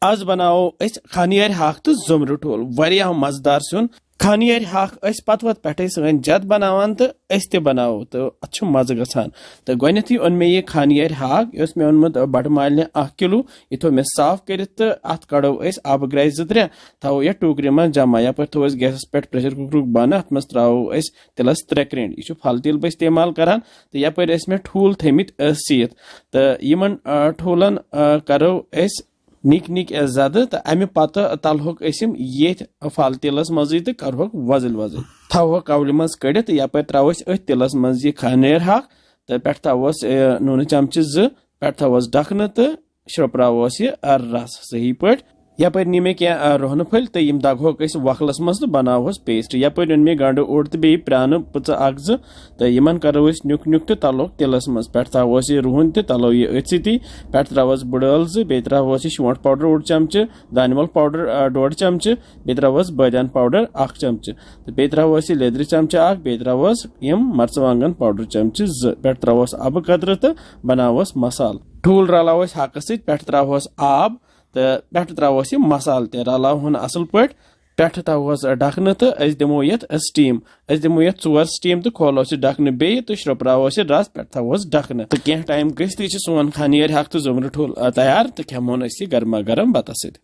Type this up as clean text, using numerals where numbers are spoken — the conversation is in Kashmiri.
आज बनाओ अस खनियर हाक तो ज़ोमरी ठोल वारिया मजेदार सुन खनियर हाक अस पत वत पे सन जद बनावान तो अस ते बनाओ तो अच्छु मजा गसान तो गोथी ओन मे यह खनियर हाक यस मे ओनमुत बड़ माल ने 1 किलो यह थो मे साफ कर अत कड़ो अस आब ग्राय 2-3 थो यह टोकरी मन जमा यप थो गैस पे प्रेशर कुकर बन अत मज त्रो अस तिलस 3 क्रेंड यह फल तिल बह इस्तेमाल करान तो यप मे ठूल थमित सीत तो यमन ठूलन करो अस निक निक ज्यादा तो अमे पत तलहोक ये फल तिलस मज तो करहोक वजल वजल थोक कवल मज कड़ित यप त्रोस अथ तिलस मज यह खनियर हाक तो पे थोस नून चमचे 2 पे थोस ढकन तो श्रपरावस यह रस सही पे यप नी मे क्या रोहन फल तो यम दगहोक वखलस मज तो बनावोस पेस्ट यप मे गंड ओड तो बे प्रान 5-2 तो यमन करो नुक नुक तो तलो तिलस मज पे थोस यह रुहन तो तलो यह अथ सी पे त्रोस बुड़ल 2 बे त्रोस शोंठ पाउडर 1 चमचे दानवल पाउडर 1.5 चमचे बे त्रोस बदान पाउडर 1 चमचे तो बे त्रोस लेदर चमचे 1 बे त्रोस यम मर्चवांगन पाउडर चमचे 2 पे त्रोस अब कदर तो बनावोस मसाल ठूल रलावस हाकस सत पे त्रोस आब तो पे त्रोस यह मसाल ते रलावन असल पे थोस ढकन तो दिमो ये स्टीम दिमो ये 4 स्टीम तो खोलोस ढकन बे तो श्रपरावस रस पे थोस ढकन तो क्या टाइम गि सोन खनियर हाक तो ज़ोमरी ठूल तैयार तो खेमोन गर्मा गर्म बता सत।